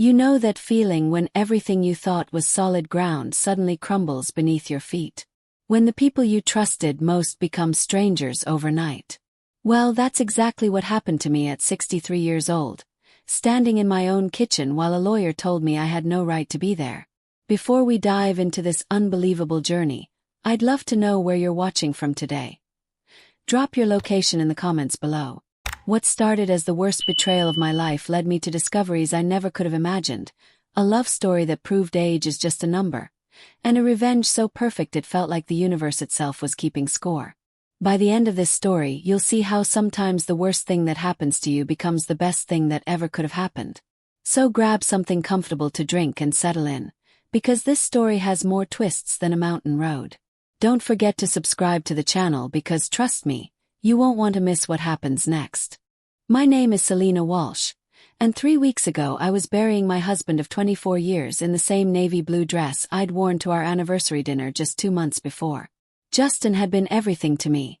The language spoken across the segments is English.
You know that feeling when everything you thought was solid ground suddenly crumbles beneath your feet? When the people you trusted most become strangers overnight? Well, that's exactly what happened to me at 63 years old, standing in my own kitchen while a lawyer told me I had no right to be there. Before we dive into this unbelievable journey, I'd love to know where you're watching from today. Drop your location in the comments below. What started as the worst betrayal of my life led me to discoveries I never could have imagined, a love story that proved age is just a number, and a revenge so perfect it felt like the universe itself was keeping score. By the end of this story, you'll see how sometimes the worst thing that happens to you becomes the best thing that ever could have happened. So grab something comfortable to drink and settle in, because this story has more twists than a mountain road. Don't forget to subscribe to the channel because trust me, you won't want to miss what happens next. My name is Selena Walsh, and 3 weeks ago I was burying my husband of 24 years in the same navy blue dress I'd worn to our anniversary dinner just 2 months before. Justin had been everything to me.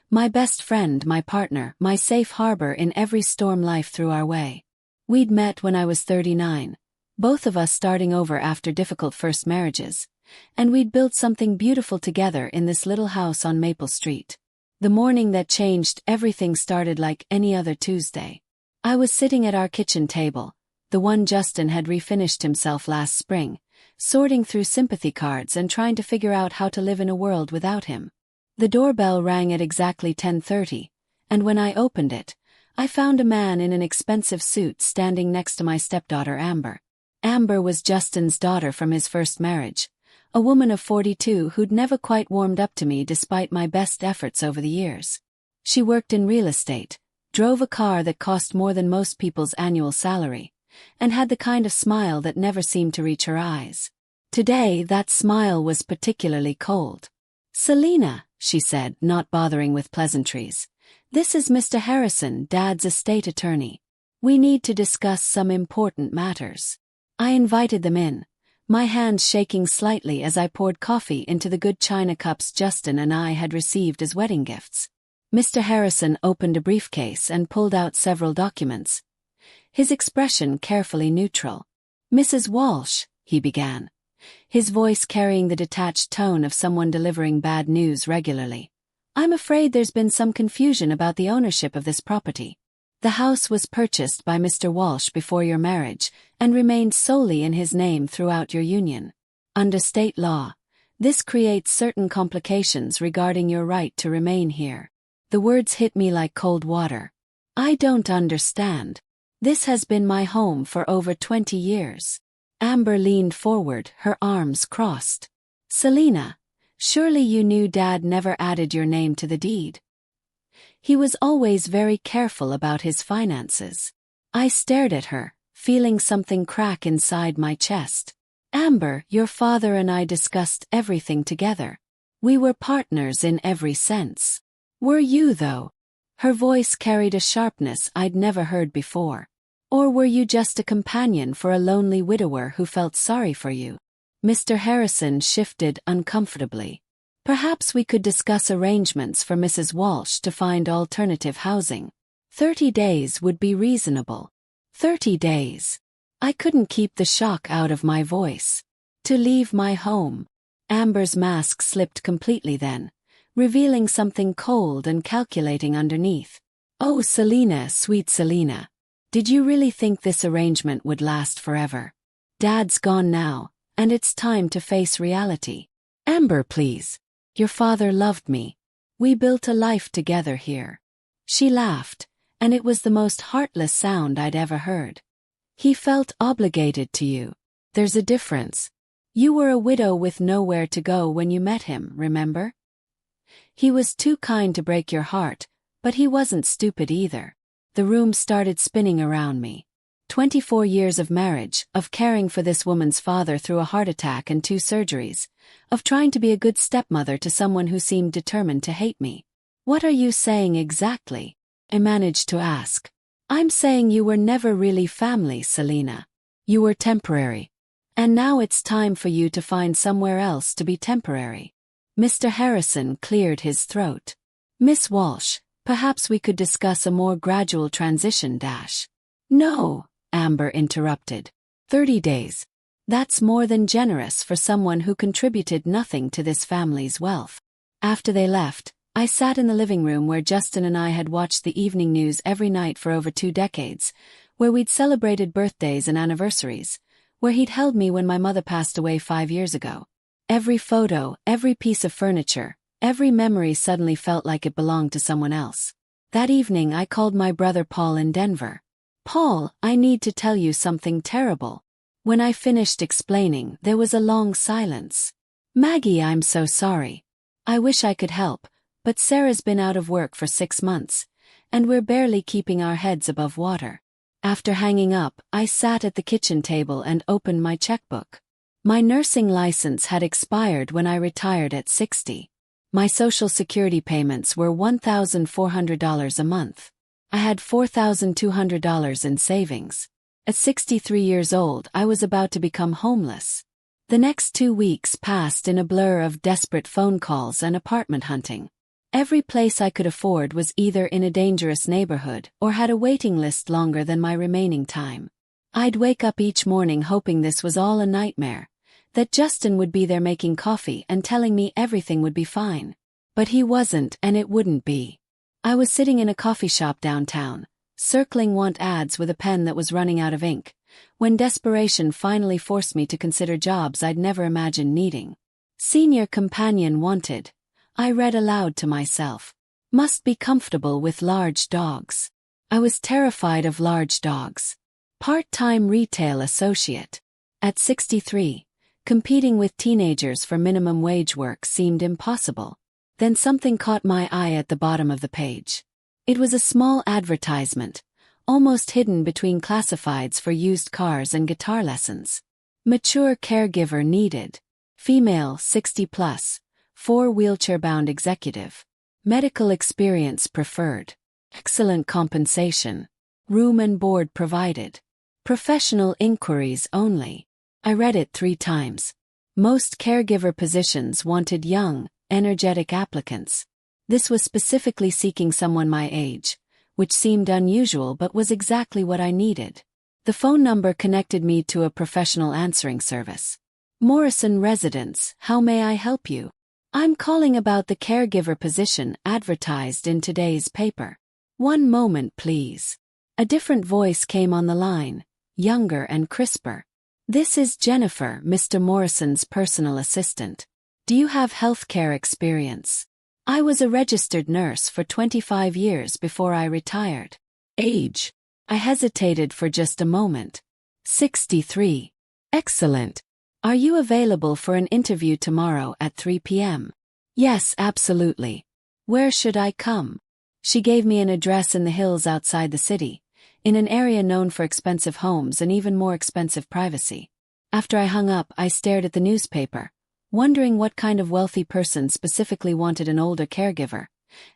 My best friend, my partner, my safe harbor in every storm life threw our way. We'd met when I was 39, both of us starting over after difficult first marriages, and we'd built something beautiful together in this little house on Maple Street. The morning that changed everything started like any other Tuesday. I was sitting at our kitchen table, the one Justin had refinished himself last spring, sorting through sympathy cards and trying to figure out how to live in a world without him. The doorbell rang at exactly 10:30, and when I opened it, I found a man in an expensive suit standing next to my stepdaughter Amber. Amber was Justin's daughter from his first marriage, a woman of 42 who'd never quite warmed up to me despite my best efforts over the years. She worked in real estate, drove a car that cost more than most people's annual salary, and had the kind of smile that never seemed to reach her eyes. Today, that smile was particularly cold. "Selena," she said, not bothering with pleasantries. "This is Mr. Harrison, Dad's estate attorney. We need to discuss some important matters." I invited them in, my hands shaking slightly as I poured coffee into the good china cups Justin and I had received as wedding gifts. Mr. Harrison opened a briefcase and pulled out several documents, his expression carefully neutral. "Mrs. Walsh," he began, his voice carrying the detached tone of someone delivering bad news regularly, "I'm afraid there's been some confusion about the ownership of this property. The house was purchased by Mr. Walsh before your marriage and remained solely in his name throughout your union. Under state law, this creates certain complications regarding your right to remain here." The words hit me like cold water. "I don't understand. This has been my home for over 20 years. Amber leaned forward, her arms crossed. "Selena, surely you knew Dad never added your name to the deed. He was always very careful about his finances." I stared at her, feeling something crack inside my chest. "Amber, your father and I discussed everything together. We were partners in every sense." "Were you, though?" Her voice carried a sharpness I'd never heard before. "Or were you just a companion for a lonely widower who felt sorry for you?" Mr. Harrison shifted uncomfortably. "Perhaps we could discuss arrangements for Mrs. Walsh to find alternative housing. 30 days would be reasonable." 30 days. I couldn't keep the shock out of my voice. "To leave my home." Amber's mask slipped completely then, revealing something cold and calculating underneath. "Oh, Selena, sweet Selena. Did you really think this arrangement would last forever? Dad's gone now, and it's time to face reality. Amber, please. Your father loved me. We built a life together here." She laughed, and it was the most heartless sound I'd ever heard. "He felt obligated to you. There's a difference. You were a widow with nowhere to go when you met him, remember? He was too kind to break your heart, but he wasn't stupid either." The room started spinning around me. 24 years of marriage, of caring for this woman's father through a heart attack and 2 surgeries, of trying to be a good stepmother to someone who seemed determined to hate me. "What are you saying exactly?" I managed to ask. "I'm saying you were never really family, Selena. You were temporary. And now it's time for you to find somewhere else to be temporary." Mr. Harrison cleared his throat. "Miss Walsh, perhaps we could discuss a more gradual transition. " "No," Amber interrupted. 30 days. That's more than generous for someone who contributed nothing to this family's wealth. After they left, I sat in the living room where Justin and I had watched the evening news every night for over 2 decades, where we'd celebrated birthdays and anniversaries, where he'd held me when my mother passed away 5 years ago. Every photo, every piece of furniture, every memory suddenly felt like it belonged to someone else. That evening I called my brother Paul in Denver. "Paul, I need to tell you something terrible." When I finished explaining, there was a long silence. "Maggie, I'm so sorry. I wish I could help, but Sarah's been out of work for 6 months, and we're barely keeping our heads above water." After hanging up, I sat at the kitchen table and opened my checkbook. My nursing license had expired when I retired at 60. My Social Security payments were $1,400 a month. I had $4,200 in savings. At 63 years old, I was about to become homeless. The next 2 weeks passed in a blur of desperate phone calls and apartment hunting. Every place I could afford was either in a dangerous neighborhood or had a waiting list longer than my remaining time. I'd wake up each morning hoping this was all a nightmare, that Justin would be there making coffee and telling me everything would be fine. But he wasn't, and it wouldn't be. I was sitting in a coffee shop downtown, circling want ads with a pen that was running out of ink, when desperation finally forced me to consider jobs I'd never imagined needing. "Senior companion wanted," I read aloud to myself. "Must be comfortable with large dogs." I was terrified of large dogs. Part-time retail associate. At 63, competing with teenagers for minimum wage work seemed impossible. Then something caught my eye at the bottom of the page. It was a small advertisement, almost hidden between classifieds for used cars and guitar lessons. Mature caregiver needed. Female, 60 plus. 4 wheelchair-bound executive. Medical experience preferred. Excellent compensation. Room and board provided. Professional inquiries only. I read it 3 times. Most caregiver positions wanted young, energetic applicants. This was specifically seeking someone my age, which seemed unusual but was exactly what I needed. The phone number connected me to a professional answering service. "Morrison Residence, how may I help you?" "I'm calling about the caregiver position advertised in today's paper." "One moment, please." A different voice came on the line, younger and crisper. "This is Jennifer, Mr. Morrison's personal assistant. Do you have healthcare experience?" I was a registered nurse for 25 years before I retired. "Age?" I hesitated for just a moment. 63. "Excellent. Are you available for an interview tomorrow at 3 p.m.? "Yes, absolutely. Where should I come?" She gave me an address in the hills outside the city, in an area known for expensive homes and even more expensive privacy. After I hung up, I stared at the newspaper, wondering what kind of wealthy person specifically wanted an older caregiver,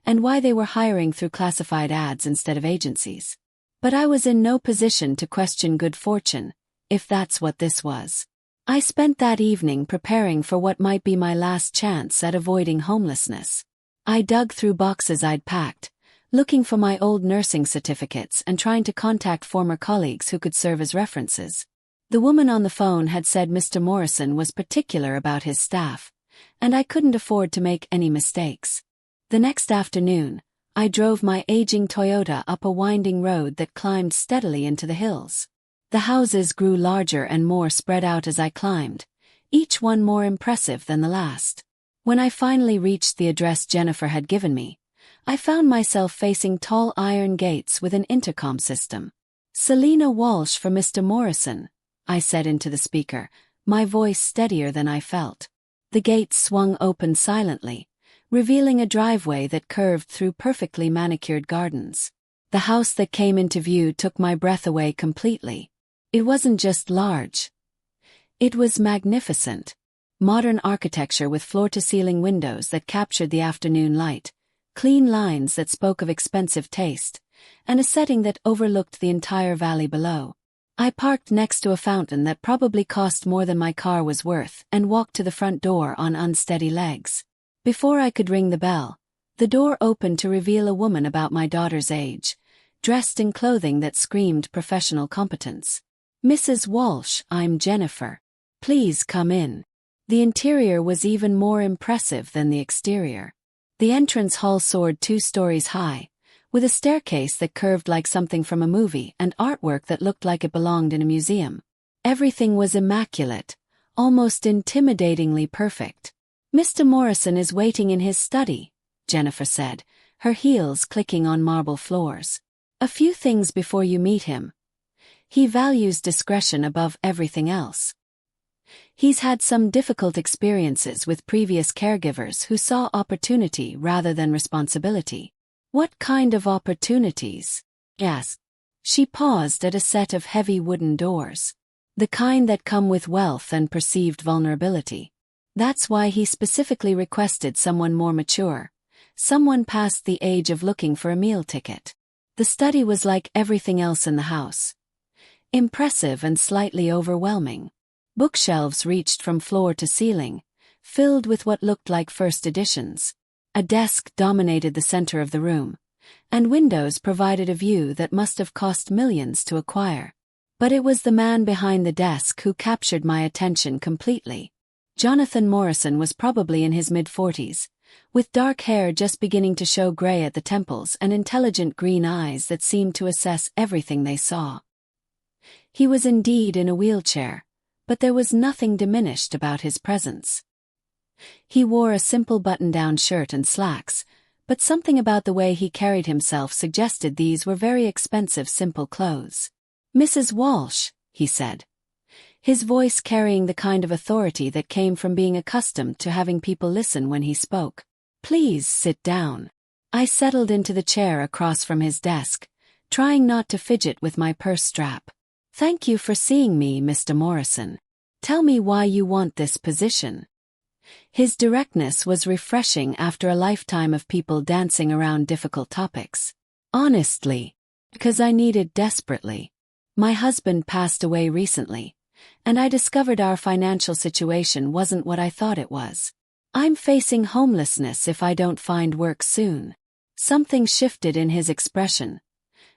and why they were hiring through classified ads instead of agencies. But I was in no position to question good fortune, if that's what this was. I spent that evening preparing for what might be my last chance at avoiding homelessness. I dug through boxes I'd packed, looking for my old nursing certificates and trying to contact former colleagues who could serve as references. The woman on the phone had said Mr. Morrison was particular about his staff, and I couldn't afford to make any mistakes. The next afternoon, I drove my aging Toyota up a winding road that climbed steadily into the hills. The houses grew larger and more spread out as I climbed, each one more impressive than the last. When I finally reached the address Jennifer had given me, I found myself facing tall iron gates with an intercom system. "Selena Walsh for Mr. Morrison," I said into the speaker, my voice steadier than I felt. The gates swung open silently, revealing a driveway that curved through perfectly manicured gardens. The house that came into view took my breath away completely. It wasn't just large. It was magnificent. Modern architecture with floor-to-ceiling windows that captured the afternoon light, clean lines that spoke of expensive taste, and a setting that overlooked the entire valley below. I parked next to a fountain that probably cost more than my car was worth and walked to the front door on unsteady legs. Before I could ring the bell, the door opened to reveal a woman about my daughter's age, dressed in clothing that screamed professional competence. "Mrs. Walsh, I'm Jennifer. Please come in." The interior was even more impressive than the exterior. The entrance hall soared 2 stories high, with a staircase that curved like something from a movie and artwork that looked like it belonged in a museum. Everything was immaculate, almost intimidatingly perfect. "Mr. Morrison is waiting in his study," Jennifer said, her heels clicking on marble floors. "A few things before you meet him. He values discretion above everything else. He's had some difficult experiences with previous caregivers who saw opportunity rather than responsibility." "What kind of opportunities?" asked. She paused at a set of heavy wooden doors. "The kind that come with wealth and perceived vulnerability. That's why he specifically requested someone more mature, someone past the age of looking for a meal ticket." The study was like everything else in the house. Impressive and slightly overwhelming. Bookshelves reached from floor to ceiling, filled with what looked like first editions. A desk dominated the center of the room, and windows provided a view that must have cost millions to acquire. But it was the man behind the desk who captured my attention completely. Jonathan Morrison was probably in his mid-40s, with dark hair just beginning to show gray at the temples and intelligent green eyes that seemed to assess everything they saw. He was indeed in a wheelchair, but there was nothing diminished about his presence. He wore a simple button-down shirt and slacks, but something about the way he carried himself suggested these were very expensive simple clothes. "Mrs. Walsh," he said, his voice carrying the kind of authority that came from being accustomed to having people listen when he spoke. "Please sit down." I settled into the chair across from his desk, trying not to fidget with my purse strap. "Thank you for seeing me, Mr. Morrison. Tell me why you want this position." His directness was refreshing after a lifetime of people dancing around difficult topics. "Honestly, because I need it desperately. My husband passed away recently, and I discovered our financial situation wasn't what I thought it was. I'm facing homelessness if I don't find work soon." Something shifted in his expression.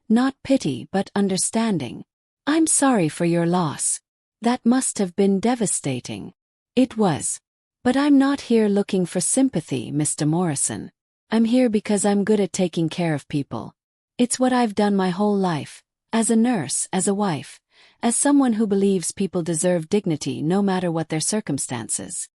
Not pity but understanding. "I'm sorry for your loss. That must have been devastating." It was. "But I'm not here looking for sympathy, Mr. Morrison. I'm here because I'm good at taking care of people. It's what I've done my whole life, as a nurse, as a wife, as someone who believes people deserve dignity no matter what their circumstances."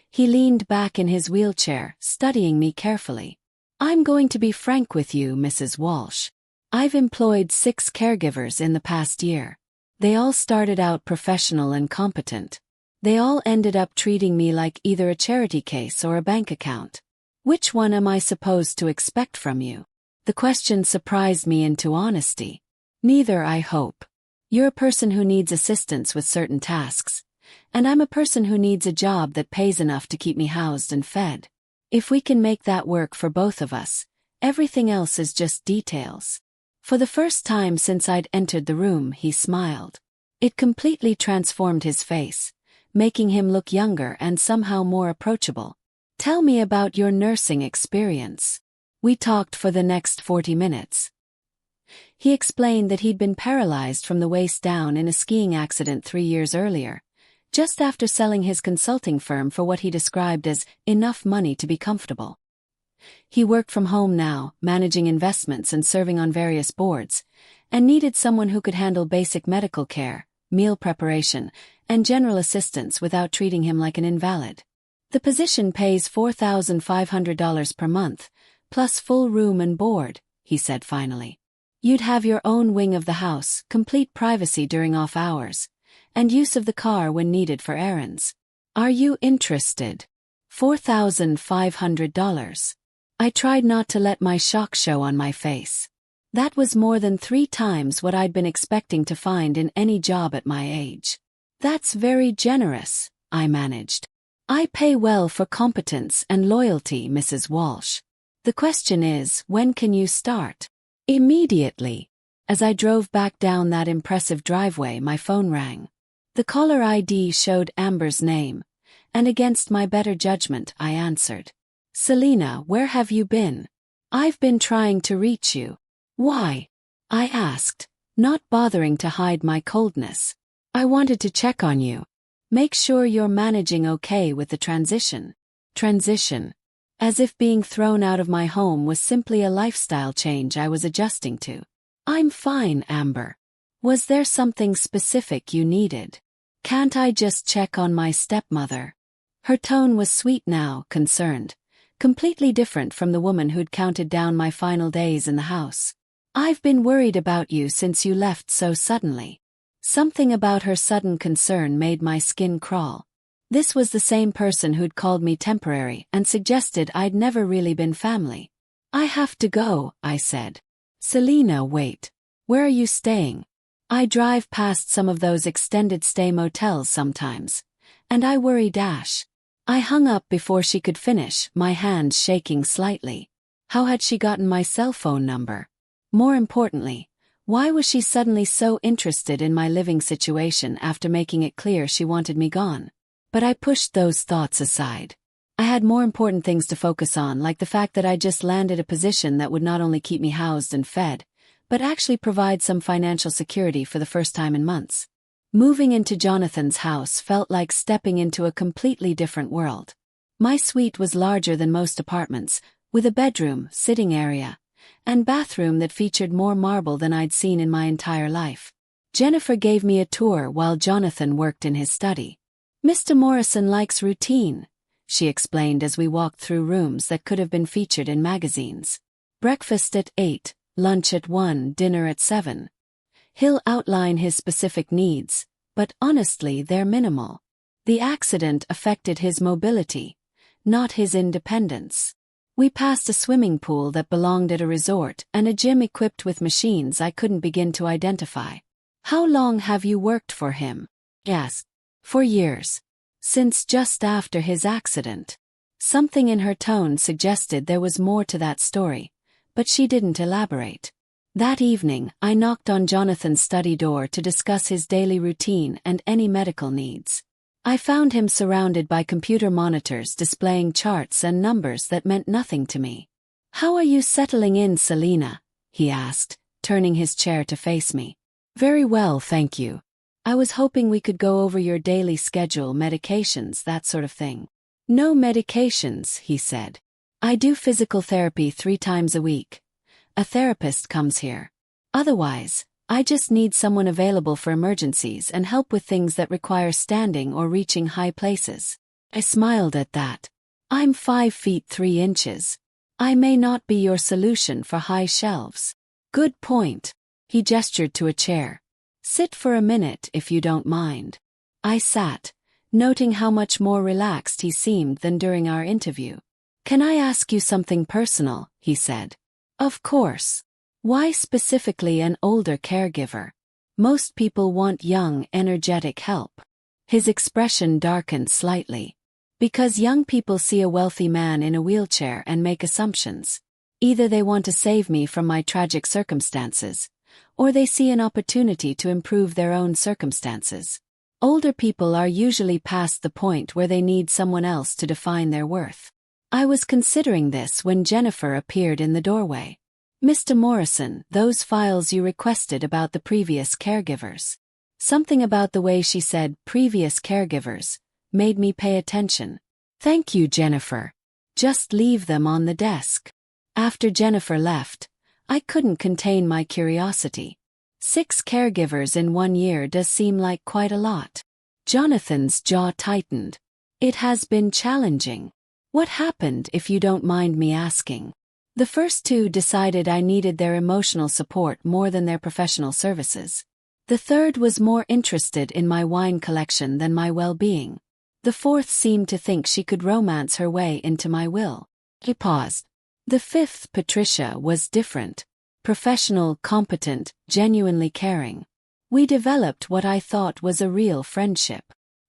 He leaned back in his wheelchair, studying me carefully. "I'm going to be frank with you, Mrs. Walsh. I've employed 6 caregivers in the past year. They all started out professional and competent. They all ended up treating me like either a charity case or a bank account. Which one am I supposed to expect from you?" The question surprised me into honesty. "Neither, I hope. You're a person who needs assistance with certain tasks, and I'm a person who needs a job that pays enough to keep me housed and fed. If we can make that work for both of us, everything else is just details." For the first time since I'd entered the room, he smiled. It completely transformed his face, making him look younger and somehow more approachable. "Tell me about your nursing experience." We talked for the next 40 minutes. He explained that he'd been paralyzed from the waist down in a skiing accident 3 years earlier, just after selling his consulting firm for what he described as enough money to be comfortable. He worked from home now, managing investments and serving on various boards, and needed someone who could handle basic medical care, meal preparation, and general assistance without treating him like an invalid. "The position pays $4,500 per month, plus full room and board," he said finally. "You'd have your own wing of the house, complete privacy during off hours, and use of the car when needed for errands. Are you interested?" $4,500. I tried not to let my shock show on my face. That was more than 3 times what I'd been expecting to find in any job at my age. "That's very generous," I managed. "I pay well for competence and loyalty, Mrs. Walsh. The question is, when can you start?" "Immediately." As I drove back down that impressive driveway, my phone rang. The caller ID showed Amber's name, and against my better judgment, I answered. "Selena, where have you been? I've been trying to reach you." "Why?" I asked, not bothering to hide my coldness. I wanted to check on you. Make sure you're managing okay with the transition. Transition. As if being thrown out of my home was simply a lifestyle change I was adjusting to. I'm fine, Amber. Was there something specific you needed? Can't I just check on my stepmother? Her tone was sweet now, concerned. Completely different from the woman who'd counted down my final days in the house. I've been worried about you since you left so suddenly. Something about her sudden concern made my skin crawl. This was the same person who'd called me temporary and suggested I'd never really been family. I have to go, I said. Selena, wait. Where are you staying? I drive past some of those extended stay motels sometimes. And I worry dash. I hung up before she could finish, my hands shaking slightly. How had she gotten my cell phone number? More importantly, why was she suddenly so interested in my living situation after making it clear she wanted me gone? But I pushed those thoughts aside. I had more important things to focus on, like the fact that I just landed a position that would not only keep me housed and fed, but actually provide some financial security for the first time in months. Moving into Jonathan's house felt like stepping into a completely different world. My suite was larger than most apartments, with a bedroom, sitting area, and bathroom that featured more marble than I'd seen in my entire life. Jennifer gave me a tour while Jonathan worked in his study. Mr. Morrison likes routine, she explained as we walked through rooms that could have been featured in magazines. Breakfast at 8, lunch at 1, dinner at 7. He'll outline his specific needs, but honestly they're minimal. The accident affected his mobility, not his independence. We passed a swimming pool that belonged at a resort and a gym equipped with machines I couldn't begin to identify. How long have you worked for him? Yes. For years. Since just after his accident. Something in her tone suggested there was more to that story, but she didn't elaborate. That evening, I knocked on Jonathan's study door to discuss his daily routine and any medical needs. I found him surrounded by computer monitors displaying charts and numbers that meant nothing to me. How are you settling in, Selena? He asked, turning his chair to face me. Very well, thank you. I was hoping we could go over your daily schedule, medications, that sort of thing. No medications, he said. I do physical therapy 3 times a week. A therapist comes here. Otherwise, I just need someone available for emergencies and help with things that require standing or reaching high places. I smiled at that. I'm 5 feet 3 inches. I may not be your solution for high shelves. Good point. He gestured to a chair. Sit for a minute if you don't mind. I sat, noting how much more relaxed he seemed than during our interview. Can I ask you something personal? He said. Of course. Why specifically an older caregiver? Most people want young, energetic help. His expression darkened slightly. Because young people see a wealthy man in a wheelchair and make assumptions. Either they want to save me from my tragic circumstances, or they see an opportunity to improve their own circumstances. Older people are usually past the point where they need someone else to define their worth. I was considering this when Jennifer appeared in the doorway. Mr. Morrison, those files you requested about the previous caregivers. Something about the way she said previous caregivers made me pay attention. Thank you, Jennifer. Just leave them on the desk. After Jennifer left, I couldn't contain my curiosity. 6 caregivers in 1 year does seem like quite a lot. Jonathan's jaw tightened. It has been challenging. What happened, if you don't mind me asking? The first 2 decided I needed their emotional support more than their professional services. The third was more interested in my wine collection than my well-being. The fourth seemed to think she could romance her way into my will. He paused. The fifth, Patricia, was different. Professional, competent, genuinely caring. We developed what I thought was a real friendship.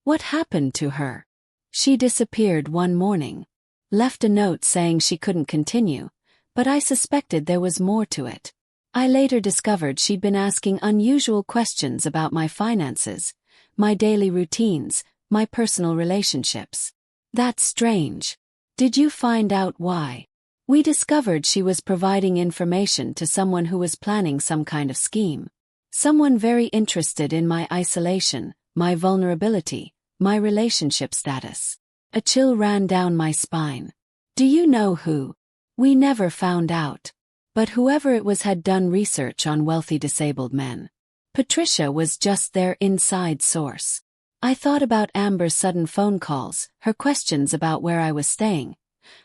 What happened to her? She disappeared one morning. Left a note saying she couldn't continue, but I suspected there was more to it. I later discovered she'd been asking unusual questions about my finances, my daily routines, my personal relationships. That's strange. Did you find out why? We discovered she was providing information to someone who was planning some kind of scheme. Someone very interested in my isolation, my vulnerability, my relationship status. A chill ran down my spine. Do you know who? We never found out. But whoever it was had done research on wealthy disabled men. Patricia was just their inside source. I thought about Amber's sudden phone calls, her questions about where I was staying,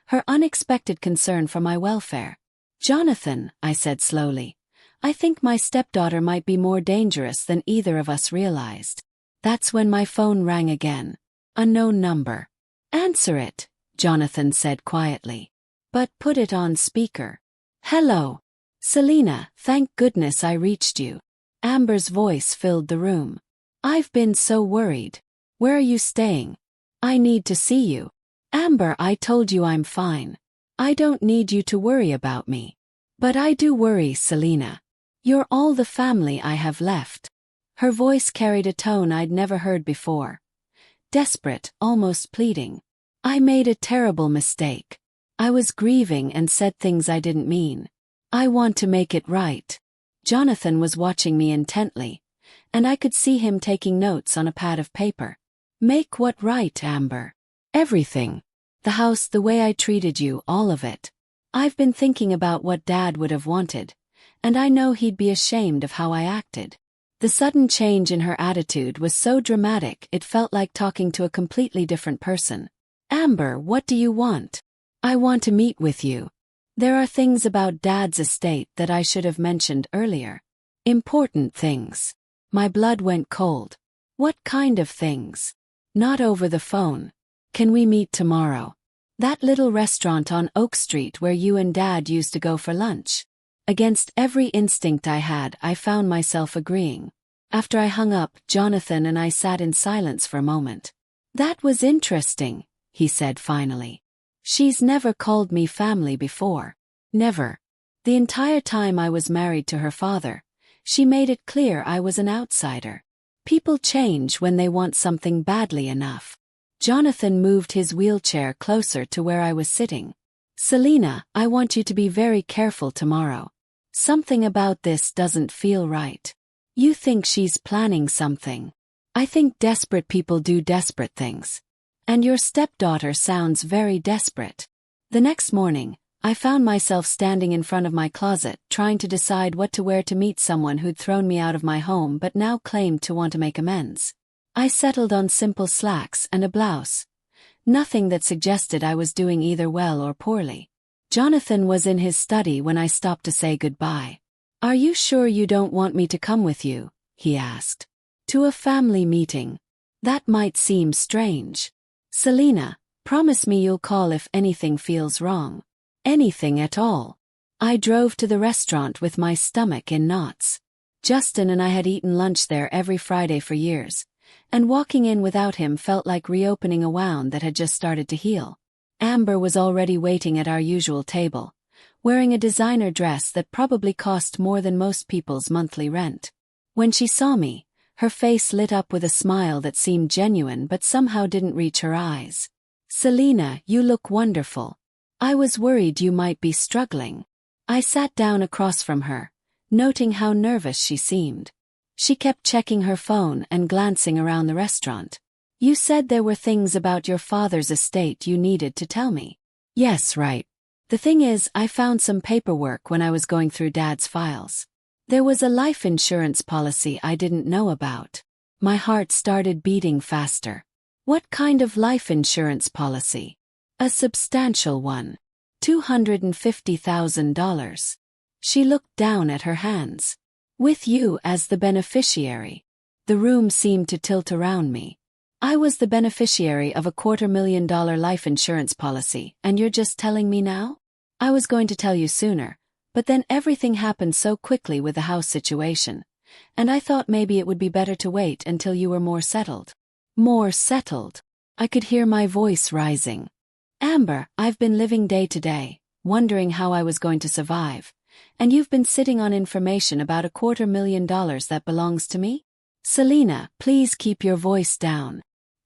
her unexpected concern for my welfare. Jonathan, I said slowly, I think my stepdaughter might be more dangerous than either of us realized. That's when my phone rang again. Unknown number. Answer it, Jonathan said quietly. But put it on speaker. Hello. Selena, thank goodness I reached you. Amber's voice filled the room. I've been so worried. Where are you staying? I need to see you. Amber, I told you I'm fine. I don't need you to worry about me. But I do worry, Selena. You're all the family I have left. Her voice carried a tone I'd never heard before. Desperate, almost pleading. I made a terrible mistake. I was grieving and said things I didn't mean. I want to make it right. Jonathan was watching me intently, and I could see him taking notes on a pad of paper. Make what right, Amber? Everything. The house, the way I treated you, all of it. I've been thinking about what Dad would have wanted, and I know he'd be ashamed of how I acted. The sudden change in her attitude was so dramatic it felt like talking to a completely different person. Amber, what do you want? I want to meet with you. There are things about Dad's estate that I should have mentioned earlier. Important things. My blood went cold. What kind of things? Not over the phone. Can we meet tomorrow? That little restaurant on Oak Street where you and Dad used to go for lunch. Against every instinct I had, I found myself agreeing. After I hung up, Jonathan and I sat in silence for a moment. That was interesting, he said finally. She's never called me family before. Never. The entire time I was married to her father, she made it clear I was an outsider. People change when they want something badly enough. Jonathan moved his wheelchair closer to where I was sitting. Selena, I want you to be very careful tomorrow. Something about this doesn't feel right. You think she's planning something. I think desperate people do desperate things. And your stepdaughter sounds very desperate. The next morning, I found myself standing in front of my closet, trying to decide what to wear to meet someone who'd thrown me out of my home but now claimed to want to make amends. I settled on simple slacks and a blouse. Nothing that suggested I was doing either well or poorly. Jonathan was in his study when I stopped to say goodbye. Are you sure you don't want me to come with you? He asked. To a family meeting. That might seem strange. Selena, promise me you'll call if anything feels wrong. Anything at all. I drove to the restaurant with my stomach in knots. Justin and I had eaten lunch there every Friday for years, and walking in without him felt like reopening a wound that had just started to heal. Amber was already waiting at our usual table, wearing a designer dress that probably cost more than most people's monthly rent. When she saw me, her face lit up with a smile that seemed genuine but somehow didn't reach her eyes. Selena, you look wonderful. I was worried you might be struggling. I sat down across from her, noting how nervous she seemed. She kept checking her phone and glancing around the restaurant. You said there were things about your father's estate you needed to tell me. Yes, right. The thing is, I found some paperwork when I was going through Dad's files. There was a life insurance policy I didn't know about. My heart started beating faster. What kind of life insurance policy? A substantial one. $250,000. She looked down at her hands. With you as the beneficiary. The room seemed to tilt around me. I was the beneficiary of a $250,000 life insurance policy, and you're just telling me now? I was going to tell you sooner, but then everything happened so quickly with the house situation, and I thought maybe it would be better to wait until you were more settled. More settled? I could hear my voice rising. Amber, I've been living day to day, wondering how I was going to survive, and you've been sitting on information about $250,000 that belongs to me? Selena, please keep your voice down.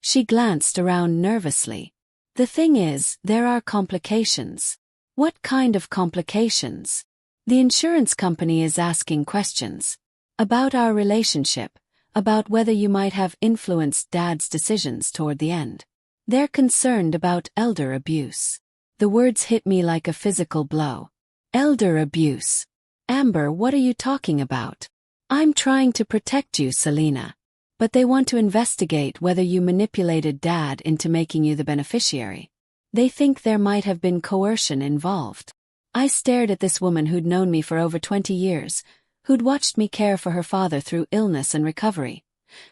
She glanced around nervously. The thing is, there are complications. What kind of complications? The insurance company is asking questions. About our relationship, about whether you might have influenced Dad's decisions toward the end. They're concerned about elder abuse. The words hit me like a physical blow. Elder abuse. Amber, what are you talking about? I'm trying to protect you, Selena. But they want to investigate whether you manipulated Dad into making you the beneficiary. They think there might have been coercion involved. I stared at this woman who'd known me for over 20 years, who'd watched me care for her father through illness and recovery,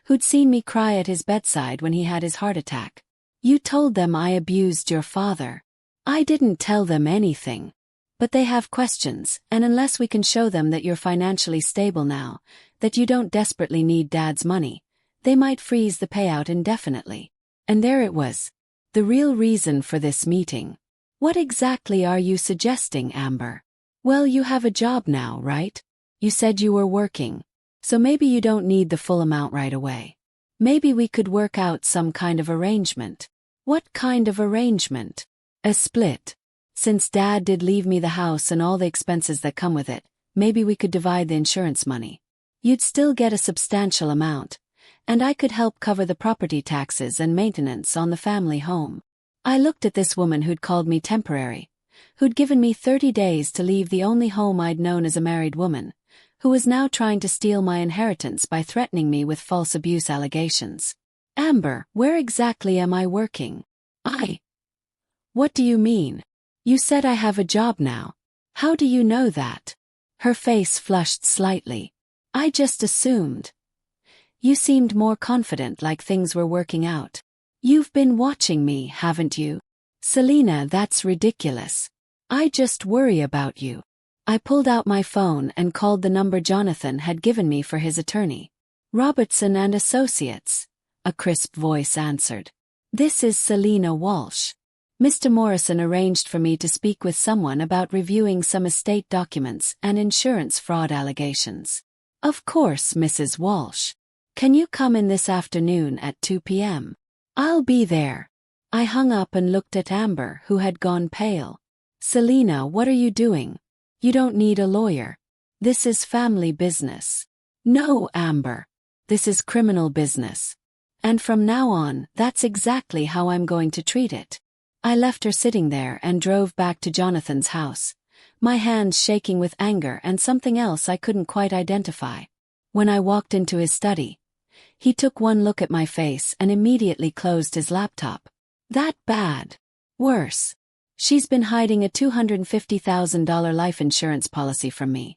who'd seen me cry at his bedside when he had his heart attack. You told them I abused your father. I didn't tell them anything. But they have questions, and unless we can show them that you're financially stable now, that you don't desperately need Dad's money, they might freeze the payout indefinitely. And there it was. The real reason for this meeting. What exactly are you suggesting, Amber? Well, you have a job now, right? You said you were working. So maybe you don't need the full amount right away. Maybe we could work out some kind of arrangement. What kind of arrangement? A split. Since Dad did leave me the house and all the expenses that come with it, maybe we could divide the insurance money. You'd still get a substantial amount, and I could help cover the property taxes and maintenance on the family home. I looked at this woman who'd called me temporary, who'd given me 30 days to leave the only home I'd known as a married woman, who was now trying to steal my inheritance by threatening me with false abuse allegations. Amber, where exactly am I working? What do you mean? You said I have a job now. How do you know that? Her face flushed slightly. I just assumed. You seemed more confident, like things were working out. You've been watching me, haven't you? Selena, that's ridiculous. I just worry about you. I pulled out my phone and called the number Jonathan had given me for his attorney. Robertson and Associates. A crisp voice answered. This is Selena Walsh. Mr. Morrison arranged for me to speak with someone about reviewing some estate documents and insurance fraud allegations. Of course, Mrs. Walsh. Can you come in this afternoon at 2 p.m.? I'll be there. I hung up and looked at Amber, who had gone pale. Selena, what are you doing? You don't need a lawyer. This is family business. No, Amber. This is criminal business. And from now on, that's exactly how I'm going to treat it. I left her sitting there and drove back to Jonathan's house, my hands shaking with anger and something else I couldn't quite identify. When I walked into his study, he took one look at my face and immediately closed his laptop. That bad? Worse. She's been hiding a $250,000 life insurance policy from me.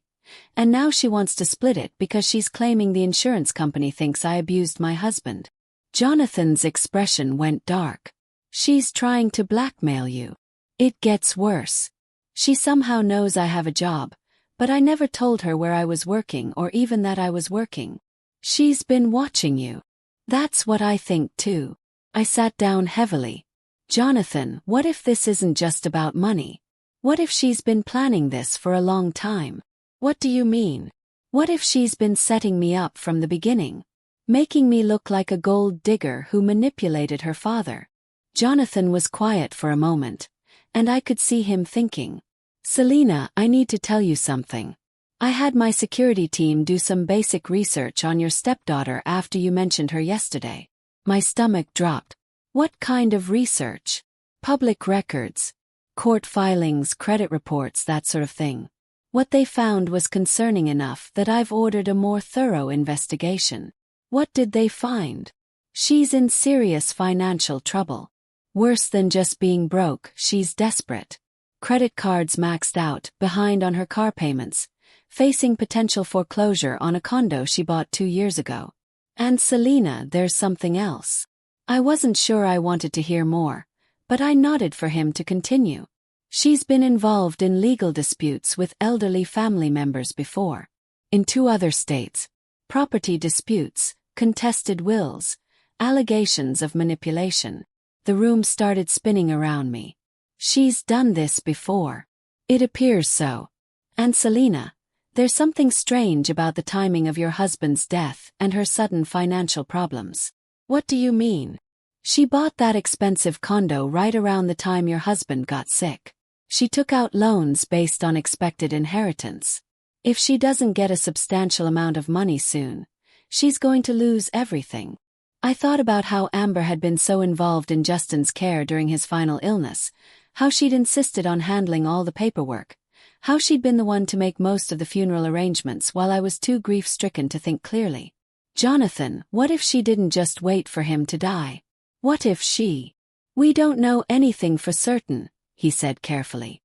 And now she wants to split it because she's claiming the insurance company thinks I abused my husband. Jonathan's expression went dark. She's trying to blackmail you. It gets worse. She somehow knows I have a job, but I never told her where I was working or even that I was working. She's been watching you. That's what I think too. I sat down heavily. Jonathan, what if this isn't just about money? What if she's been planning this for a long time? What do you mean? What if she's been setting me up from the beginning? Making me look like a gold digger who manipulated her father? Jonathan was quiet for a moment, and I could see him thinking. Selena, I need to tell you something. I had my security team do some basic research on your stepdaughter after you mentioned her yesterday. My stomach dropped. What kind of research? Public records, court filings, credit reports, that sort of thing. What they found was concerning enough that I've ordered a more thorough investigation. What did they find? She's in serious financial trouble. Worse than just being broke, she's desperate. Credit cards maxed out, behind on her car payments, facing potential foreclosure on a condo she bought 2 years ago. And Selena, there's something else. I wasn't sure I wanted to hear more, but I nodded for him to continue. She's been involved in legal disputes with elderly family members before. In 2 other states. Property disputes, contested wills, allegations of manipulation. The room started spinning around me. She's done this before. It appears so. And Selena, there's something strange about the timing of your husband's death and her sudden financial problems. What do you mean? She bought that expensive condo right around the time your husband got sick. She took out loans based on expected inheritance. If she doesn't get a substantial amount of money soon, she's going to lose everything. I thought about how Amber had been so involved in Justin's care during his final illness, how she'd insisted on handling all the paperwork, how she'd been the one to make most of the funeral arrangements while I was too grief-stricken to think clearly. Jonathan, what if she didn't just wait for him to die? What if she... We don't know anything for certain, he said carefully.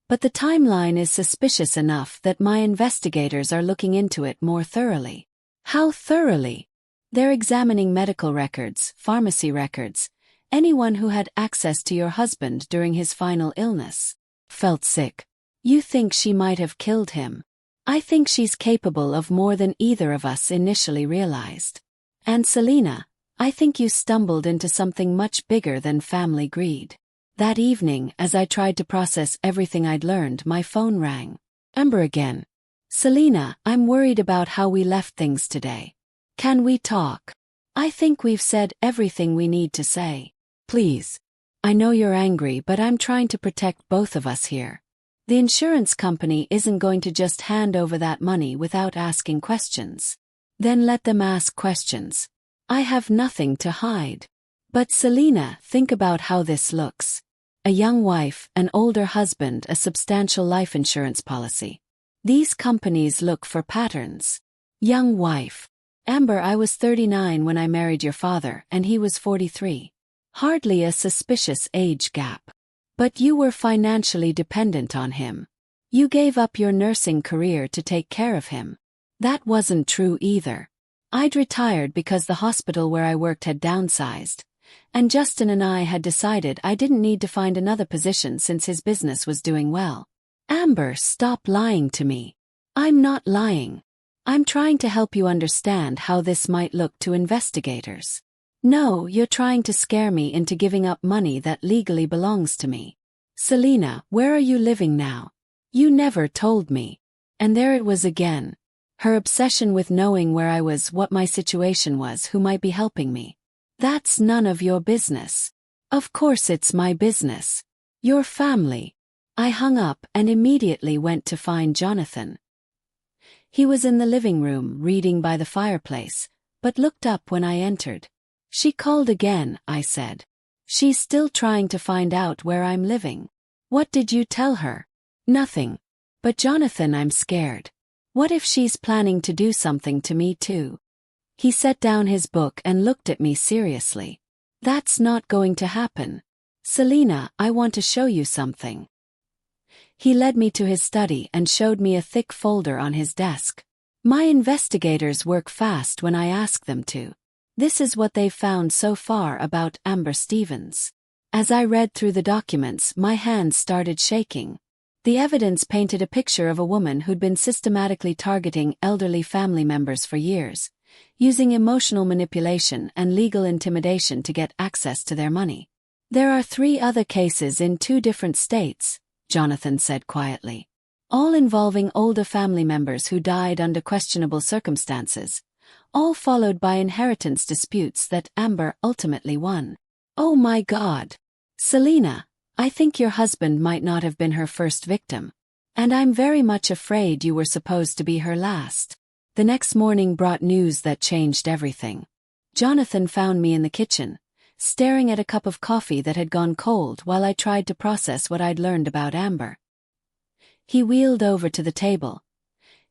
But the timeline is suspicious enough that my investigators are looking into it more thoroughly. How thoroughly? They're examining medical records, pharmacy records, anyone who had access to your husband during his final illness. Felt sick. You think she might have killed him? I think she's capable of more than either of us initially realized. And Selena, I think you stumbled into something much bigger than family greed. That evening, as I tried to process everything I'd learned, my phone rang. Amber again. Selena, I'm worried about how we left things today. Can we talk? I think we've said everything we need to say. Please. I know you're angry, but I'm trying to protect both of us here. The insurance company isn't going to just hand over that money without asking questions. Then let them ask questions. I have nothing to hide. But Selena, think about how this looks. A young wife, an older husband, a substantial life insurance policy. These companies look for patterns. Young wife. Amber, I was 39 when I married your father, and he was 43. Hardly a suspicious age gap. But you were financially dependent on him. You gave up your nursing career to take care of him. That wasn't true either. I'd retired because the hospital where I worked had downsized, and Justin and I had decided I didn't need to find another position since his business was doing well. Amber, stop lying to me. I'm not lying. I'm trying to help you understand how this might look to investigators. No, you're trying to scare me into giving up money that legally belongs to me. Selena, where are you living now? You never told me. And there it was again. Her obsession with knowing where I was, what my situation was, who might be helping me. That's none of your business. Of course it's my business. Your family. I hung up and immediately went to find Jonathan. He was in the living room reading by the fireplace, but looked up when I entered. She called again, I said. She's still trying to find out where I'm living. What did you tell her? Nothing. But Jonathan, I'm scared. What if she's planning to do something to me too? He set down his book and looked at me seriously. That's not going to happen. Selena, I want to show you something. He led me to his study and showed me a thick folder on his desk. My investigators work fast when I ask them to. This is what they've found so far about Amber Stevens. As I read through the documents, my hands started shaking. The evidence painted a picture of a woman who'd been systematically targeting elderly family members for years, using emotional manipulation and legal intimidation to get access to their money. There are 3 other cases in 2 different states, Jonathan said quietly, all involving older family members who died under questionable circumstances, all followed by inheritance disputes that Amber ultimately won. Oh my God! Selena, I think your husband might not have been her first victim. And I'm very much afraid you were supposed to be her last. The next morning brought news that changed everything. Jonathan found me in the kitchen, staring at a cup of coffee that had gone cold while I tried to process what I'd learned about Amber. He wheeled over to the table,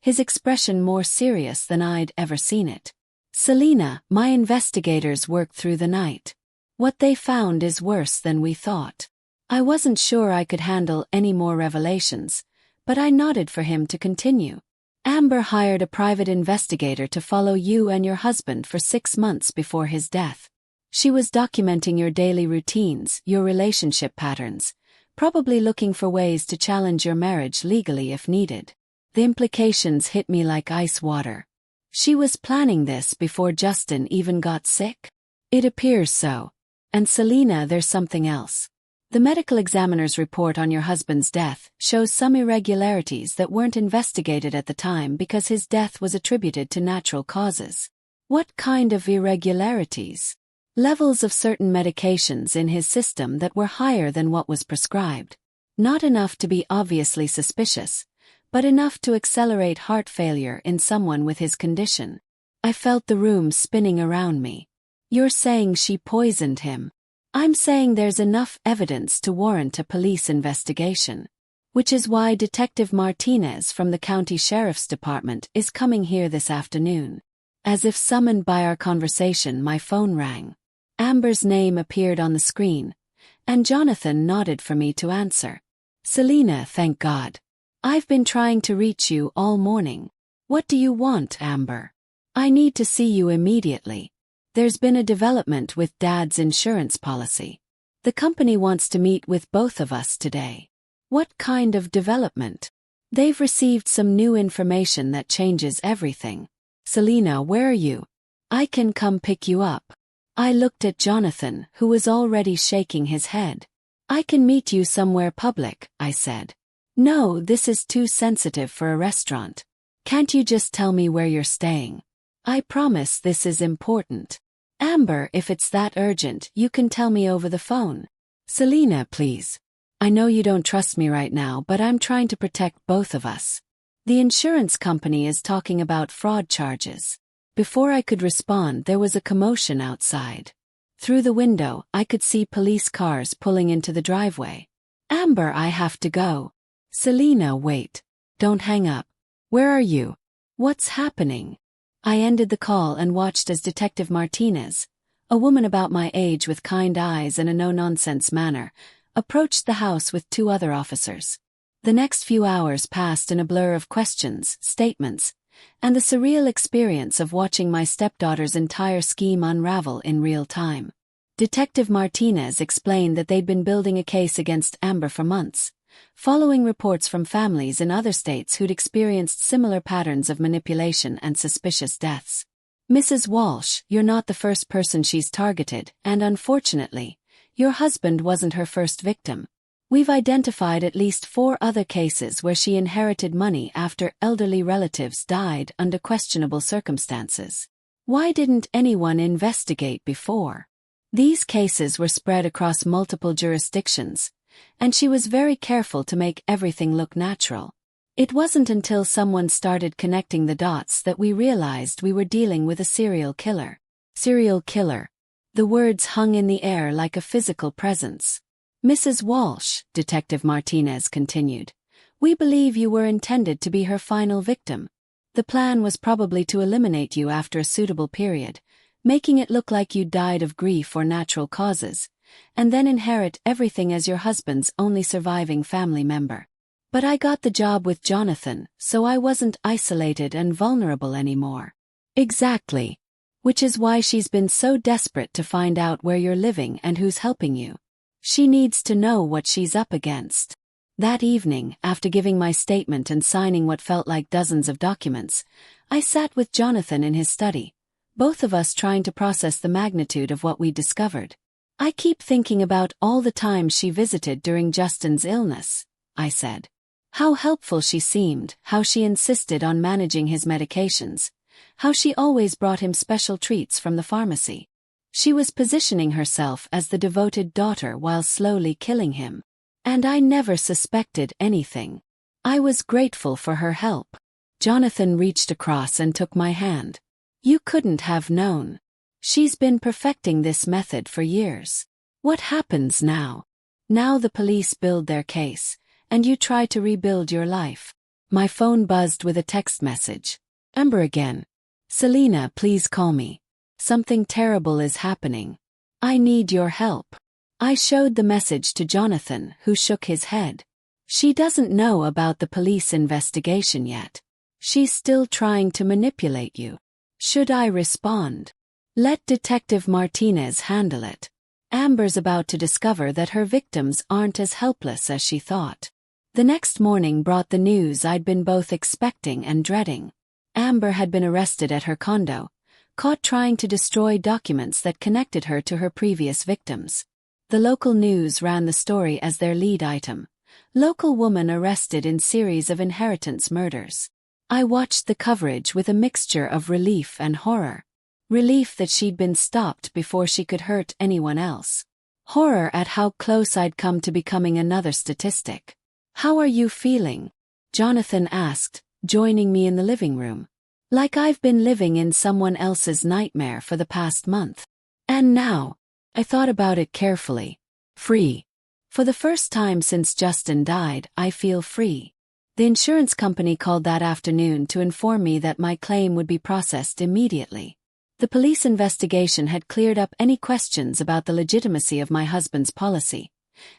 his expression more serious than I'd ever seen it. Selena, my investigators worked through the night. What they found is worse than we thought. I wasn't sure I could handle any more revelations, but I nodded for him to continue. Amber hired a private investigator to follow you and your husband for 6 months before his death. She was documenting your daily routines, your relationship patterns, probably looking for ways to challenge your marriage legally if needed. The implications hit me like ice water. She was planning this before Justin even got sick? It appears so. And Selena, there's something else. The medical examiner's report on your husband's death shows some irregularities that weren't investigated at the time because his death was attributed to natural causes. What kind of irregularities? Levels of certain medications in his system that were higher than what was prescribed. Not enough to be obviously suspicious, but enough to accelerate heart failure in someone with his condition. I felt the room spinning around me. You're saying she poisoned him. I'm saying there's enough evidence to warrant a police investigation. Which is why Detective Martinez from the County Sheriff's Department is coming here this afternoon. As if summoned by our conversation, my phone rang. Amber's name appeared on the screen, and Jonathan nodded for me to answer. Selena, thank God. I've been trying to reach you all morning. What do you want, Amber? I need to see you immediately. There's been a development with Dad's insurance policy. The company wants to meet with both of us today. What kind of development? They've received some new information that changes everything. Selena, where are you? I can come pick you up. I looked at Jonathan, who was already shaking his head. I can meet you somewhere public, I said. No, this is too sensitive for a restaurant. Can't you just tell me where you're staying? I promise this is important. Amber, if it's that urgent, you can tell me over the phone. Selena, please. I know you don't trust me right now, but I'm trying to protect both of us. The insurance company is talking about fraud charges. Before I could respond, there was a commotion outside. Through the window, I could see police cars pulling into the driveway. Amber, I have to go. Selena, wait. Don't hang up. Where are you? What's happening? I ended the call and watched as Detective Martinez, a woman about my age with kind eyes and a no-nonsense manner, approached the house with two other officers. The next few hours passed in a blur of questions, statements, and the surreal experience of watching my stepdaughter's entire scheme unravel in real time. Detective Martinez explained that they'd been building a case against Amber for months, following reports from families in other states who'd experienced similar patterns of manipulation and suspicious deaths. Mrs. Walsh, you're not the first person she's targeted, and unfortunately, your husband wasn't her first victim. We've identified at least 4 other cases where she inherited money after elderly relatives died under questionable circumstances. Why didn't anyone investigate before? These cases were spread across multiple jurisdictions, and she was very careful to make everything look natural. It wasn't until someone started connecting the dots that we realized we were dealing with a serial killer. Serial killer. The words hung in the air like a physical presence. Mrs. Walsh, Detective Martinez continued, we believe you were intended to be her final victim. The plan was probably to eliminate you after a suitable period, making it look like you died of grief or natural causes, and then inherit everything as your husband's only surviving family member. But I got the job with Jonathan, so I wasn't isolated and vulnerable anymore. Exactly. Which is why she's been so desperate to find out where you're living and who's helping you. She needs to know what she's up against. That evening, after giving my statement and signing what felt like dozens of documents, I sat with Jonathan in his study, both of us trying to process the magnitude of what we'd discovered. I keep thinking about all the times she visited during Justin's illness, I said. How helpful she seemed, how she insisted on managing his medications, how she always brought him special treats from the pharmacy. She was positioning herself as the devoted daughter while slowly killing him. And I never suspected anything. I was grateful for her help. Jonathan reached across and took my hand. You couldn't have known. She's been perfecting this method for years. What happens now? Now the police build their case, and you try to rebuild your life. My phone buzzed with a text message. Amber again. Selena, please call me. Something terrible is happening. I need your help. I showed the message to Jonathan, who shook his head. She doesn't know about the police investigation yet. She's still trying to manipulate you. Should I respond? Let Detective Martinez handle it. Amber's about to discover that her victims aren't as helpless as she thought. The next morning brought the news I'd been both expecting and dreading. Amber had been arrested at her condo, caught trying to destroy documents that connected her to her previous victims. The local news ran the story as their lead item. Local woman arrested in series of inheritance murders. I watched the coverage with a mixture of relief and horror. Relief that she'd been stopped before she could hurt anyone else. Horror at how close I'd come to becoming another statistic. How are you feeling? Jonathan asked, joining me in the living room. Like I've been living in someone else's nightmare for the past month. And now, I thought about it carefully. Free. For the first time since Justin died, I feel free. The insurance company called that afternoon to inform me that my claim would be processed immediately. The police investigation had cleared up any questions about the legitimacy of my husband's policy,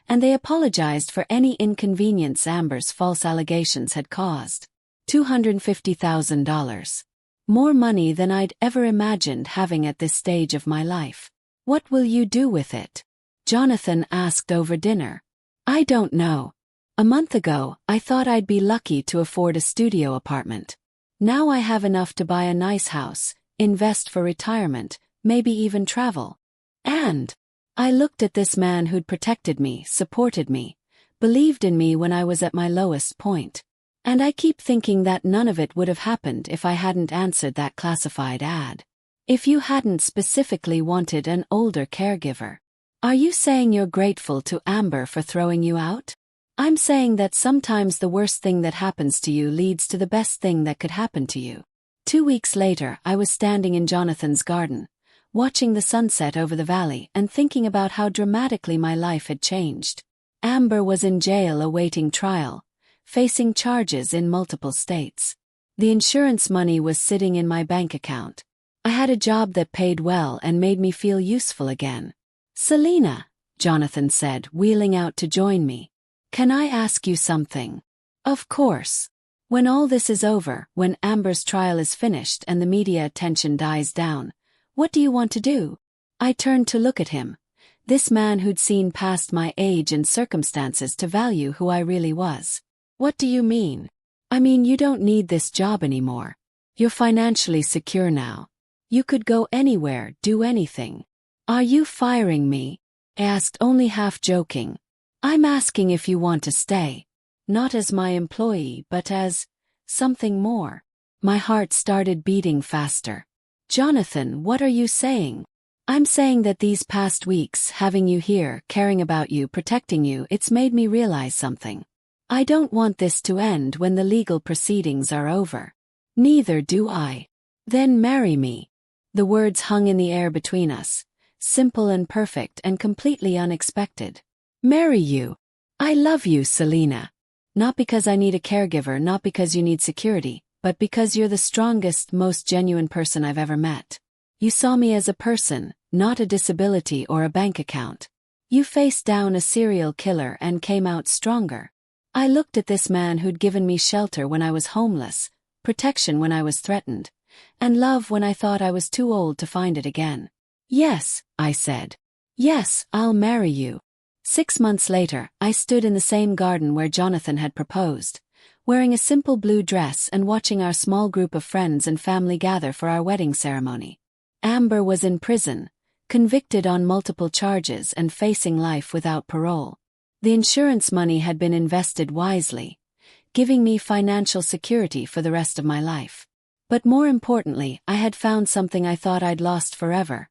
and they apologized for any inconvenience Amber's false allegations had caused. $250,000. More money than I'd ever imagined having at this stage of my life. What will you do with it? Jonathan asked over dinner. I don't know. A month ago, I thought I'd be lucky to afford a studio apartment. Now I have enough to buy a nice house, invest for retirement, maybe even travel. And I looked at this man who'd protected me, supported me, believed in me when I was at my lowest point. And I keep thinking that none of it would have happened if I hadn't answered that classified ad. If you hadn't specifically wanted an older caregiver. Are you saying you're grateful to Amber for throwing you out? I'm saying that sometimes the worst thing that happens to you leads to the best thing that could happen to you. 2 weeks later, I was standing in Jonathan's garden, watching the sunset over the valley and thinking about how dramatically my life had changed. Amber was in jail awaiting trial, facing charges in multiple states. The insurance money was sitting in my bank account. I had a job that paid well and made me feel useful again. Selena, Jonathan said, wheeling out to join me. Can I ask you something? Of course. When all this is over, when Amber's trial is finished and the media attention dies down, what do you want to do? I turned to look at him, this man who'd seen past my age and circumstances to value who I really was. What do you mean? I mean, you don't need this job anymore. You're financially secure now. You could go anywhere, do anything. Are you firing me? I asked, only half joking. I'm asking if you want to stay. Not as my employee, but as something more. My heart started beating faster. Jonathan, what are you saying? I'm saying that these past weeks, having you here, caring about you, protecting you, it's made me realize something. I don't want this to end when the legal proceedings are over. Neither do I. Then marry me. The words hung in the air between us, simple and perfect and completely unexpected. Marry you. I love you, Selena. Not because I need a caregiver, not because you need security, but because you're the strongest, most genuine person I've ever met. You saw me as a person, not a disability or a bank account. You faced down a serial killer and came out stronger. I looked at this man who'd given me shelter when I was homeless, protection when I was threatened, and love when I thought I was too old to find it again. Yes, I said. Yes, I'll marry you. 6 months later, I stood in the same garden where Jonathan had proposed, wearing a simple blue dress and watching our small group of friends and family gather for our wedding ceremony. Amber was in prison, convicted on multiple charges and facing life without parole. The insurance money had been invested wisely, giving me financial security for the rest of my life. But more importantly, I had found something I thought I'd lost forever.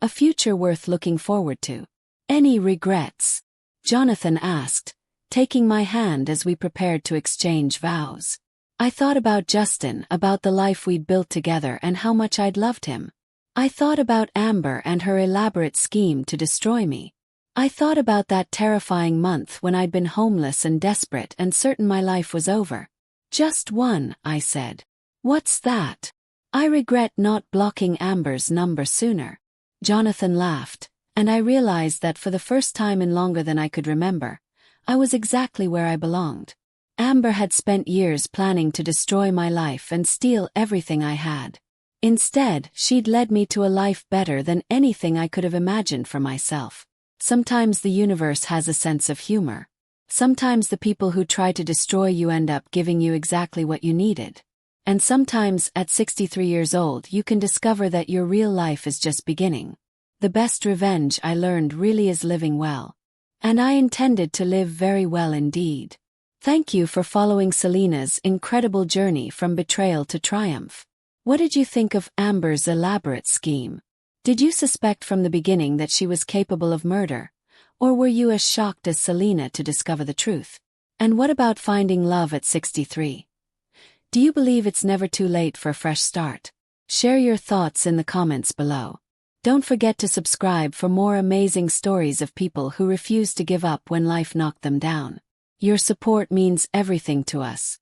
A future worth looking forward to. Any regrets? Jonathan asked, taking my hand as we prepared to exchange vows. I thought about Justin, about the life we'd built together and how much I'd loved him. I thought about Amber and her elaborate scheme to destroy me. I thought about that terrifying month when I'd been homeless and desperate and certain my life was over. Just one, I said. What's that? I regret not blocking Amber's number sooner. Jonathan laughed, and I realized that for the first time in longer than I could remember, I was exactly where I belonged. Amber had spent years planning to destroy my life and steal everything I had. Instead, she'd led me to a life better than anything I could have imagined for myself. Sometimes the universe has a sense of humor. Sometimes the people who try to destroy you end up giving you exactly what you needed. And sometimes, at 63 years old, you can discover that your real life is just beginning. The best revenge, I learned, really is living well. And I intended to live very well indeed. Thank you for following Selena's incredible journey from betrayal to triumph. What did you think of Amber's elaborate scheme? Did you suspect from the beginning that she was capable of murder? Or were you as shocked as Selena to discover the truth? And what about finding love at 63? Do you believe it's never too late for a fresh start? Share your thoughts in the comments below. Don't forget to subscribe for more amazing stories of people who refuse to give up when life knocked them down. Your support means everything to us.